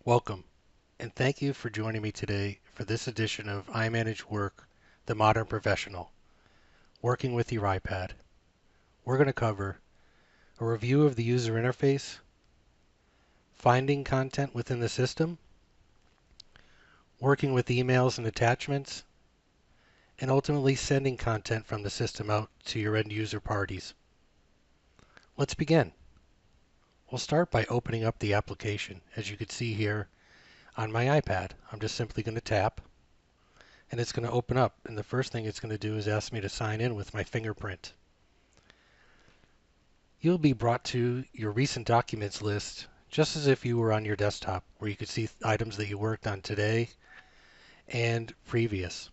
Welcome, and thank you for joining me today for this edition of iManage Work, the Modern Professional, working with your iPad. We're going to cover a review of the user interface, finding content within the system, working with emails and attachments, and ultimately sending content from the system out to your end user parties. Let's begin. We'll start by opening up the application. As you can see here on my iPad, I'm just simply going to tap and it's going to open up. And the first thing it's going to do is ask me to sign in with my fingerprint. You'll be brought to your recent documents list just as if you were on your desktop, where you could see items that you worked on today and previous.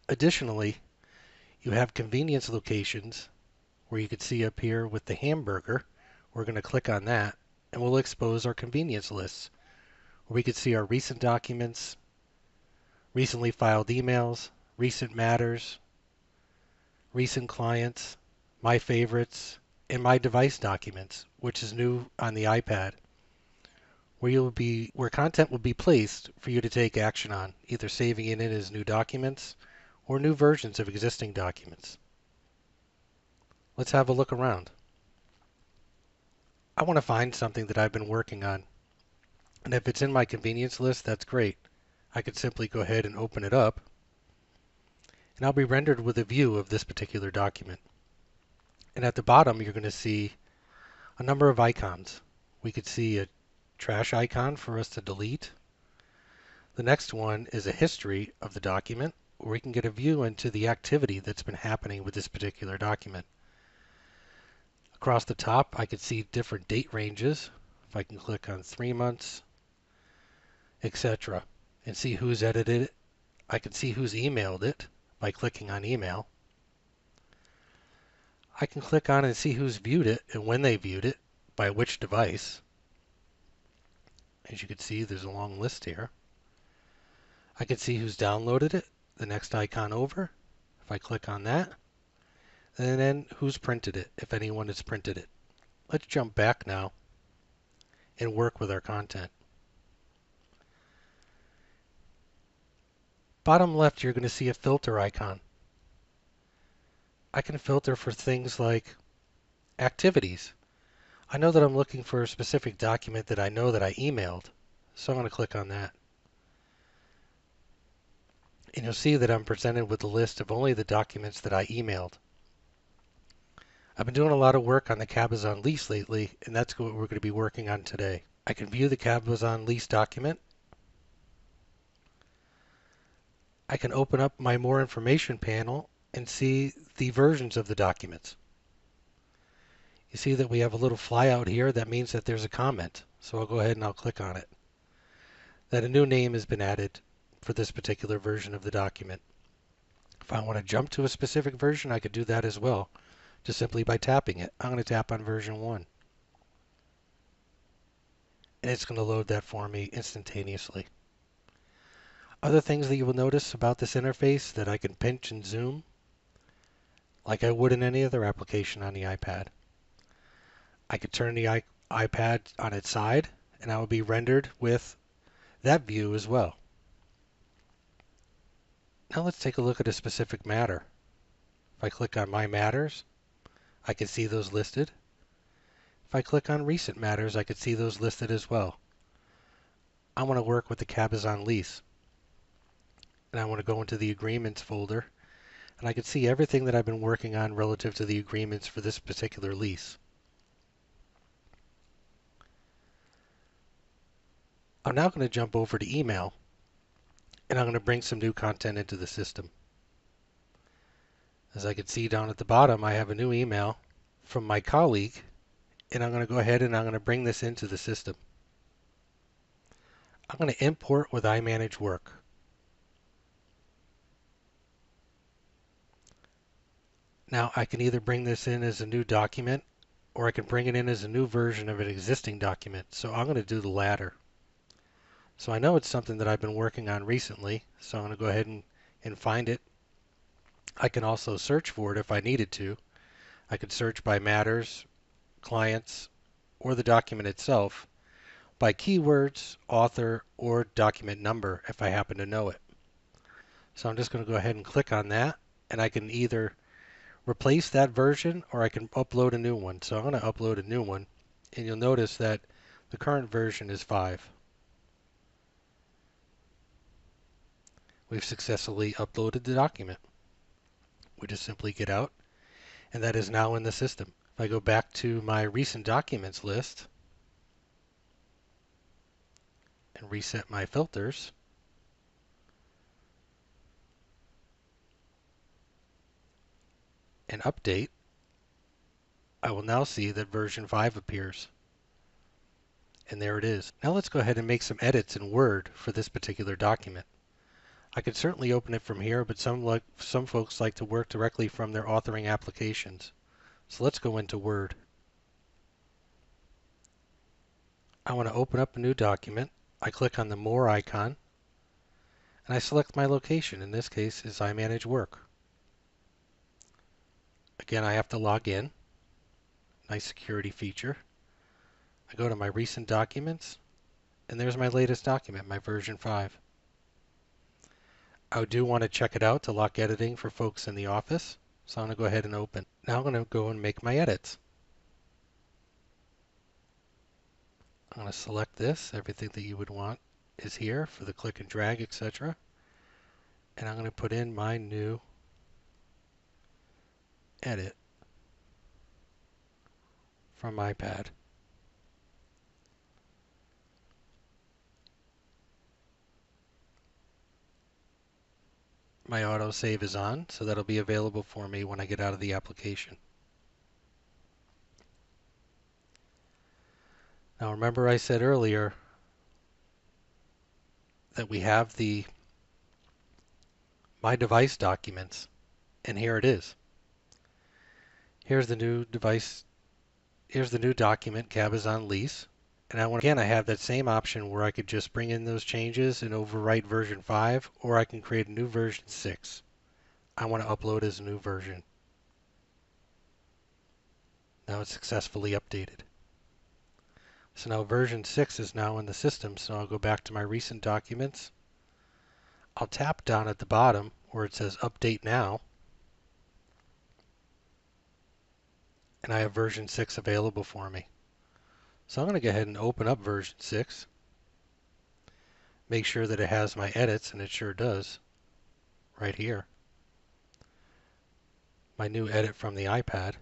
Additionally, you have convenience locations where you could see up here with the hamburger. We're going to click on that and we'll expose our convenience lists where we could see our recent documents, recently filed emails, recent matters, recent clients, my favorites, and my device documents, which is new on the iPad, where content will be placed for you to take action on, either saving it in as new documents or new versions of existing documents. Let's have a look around. I want to find something that I've been working on, and if it's in my convenience list, that's great. I could simply go ahead and open it up, and I'll be rendered with a view of this particular document. And at the bottom, you're going to see a number of icons. We could see a trash icon for us to delete. The next one is a history of the document, where we can get a view into the activity that's been happening with this particular document. Across the top, I could see different date ranges. If I can click on 3 months, etc., and see who's edited it. I can see who's emailed it by clicking on email. I can click on and see who's viewed it and when they viewed it, by which device. As you can see, there's a long list here. I can see who's downloaded it, the next icon over, if I click on that, and then who's printed it, if anyone has printed it. Let's jump back now and work with our content. Bottom left, you're going to see a filter icon. I can filter for things like activities. I know that I'm looking for a specific document that I know that I emailed, so I'm going to click on that. And you'll see that I'm presented with a list of only the documents that I emailed. I've been doing a lot of work on the Cabazon lease lately, and that's what we're going to be working on today. I can view the Cabazon lease document. I can open up my More Information panel and see the versions of the documents. You see that we have a little flyout here. That means that there's a comment. So I'll go ahead and I'll click on it. That a new name has been added for this particular version of the document. If I want to jump to a specific version, I could do that as well, just simply by tapping it. I'm going to tap on version 1. And it's going to load that for me instantaneously. Other things that you will notice about this interface that I can pinch and zoom like I would in any other application on the iPad. I could turn the iPad on its side and I would be rendered with that view as well. Now let's take a look at a specific matter. If I click on My Matters, I can see those listed. If I click on Recent Matters, I could see those listed as well. I want to work with the Cabazon lease. And I want to go into the Agreements folder, and I can see everything that I've been working on relative to the agreements for this particular lease. I'm now going to jump over to email, and I'm going to bring some new content into the system. As I can see down at the bottom, I have a new email from my colleague, and I'm going to go ahead and I'm going to bring this into the system. I'm going to import with iManage Work. Now I can either bring this in as a new document or I can bring it in as a new version of an existing document. So I'm going to do the latter. So I know it's something that I've been working on recently, so I'm going to go ahead and find it. I can also search for it if I needed to. I could search by matters, clients, or the document itself. by keywords, author, or document number if I happen to know it. So I'm just going to go ahead and click on that, and I can either replace that version or I can upload a new one. So I'm going to upload a new one, and you'll notice that the current version is 5. We've successfully uploaded the document. We just simply get out, and that is now in the system. If I go back to my recent documents list and reset my filters, and update, I will now see that version 5 appears. And there it is. Now let's go ahead and make some edits in Word for this particular document. I could certainly open it from here, but some folks like to work directly from their authoring applications. So let's go into Word. I want to open up a new document. I click on the More icon, and I select my location. In this case is iManage Work. Again, I have to log in. Nice security feature. I go to my recent documents, and there's my latest document, my version 5. I do want to check it out to lock editing for folks in the office, so I'm going to go ahead and open. Now I'm going to go and make my edits. I'm going to select this. Everything that you would want is here for the click and drag, etc. And I'm going to put in my new edit from iPad. My autosave is on, so that'll be available for me when I get out of the application. Now remember I said earlier that we have the My Device documents, and here it is. Here's the new device. Here's the new document, Cabazon lease. And I have that same option where I could just bring in those changes and overwrite version 5, or I can create a new version 6. I want to upload as a new version. Now it's successfully updated. So now version 6 is now in the system, so I'll go back to my recent documents. I'll tap down at the bottom where it says Update Now, and I have version 6 available for me. So I'm going to go ahead and open up version 6. Make sure that it has my edits, and it sure does, right here. My new edit from the iPad.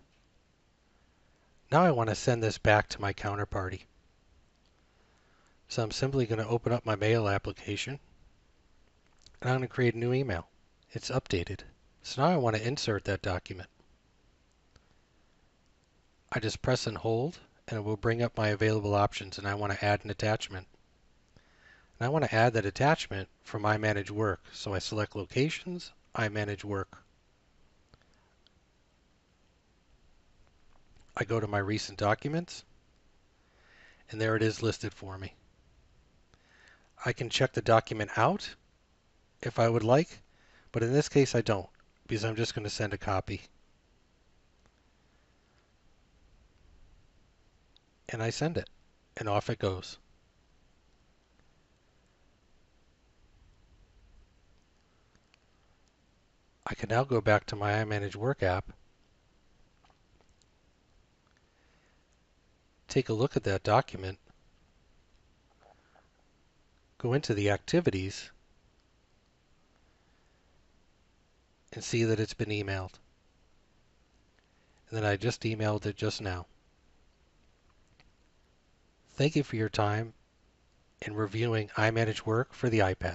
Now I want to send this back to my counterparty. So I'm simply going to open up my mail application, and I'm going to create a new email. It's updated. So now I want to insert that document. I just press and hold, and it will bring up my available options, and I want to add an attachment. And I want to add that attachment from iManage Work. So I select Locations, iManage Work. I go to my recent documents, and there it is listed for me. I can check the document out if I would like, but in this case I don't, because I'm just going to send a copy. And I send it, and off it goes. I can now go back to my iManage Work app, take a look at that document, go into the activities, and see that it's been emailed. And then I just emailed it just now. Thank you for your time in reviewing iManage Work for the iPad.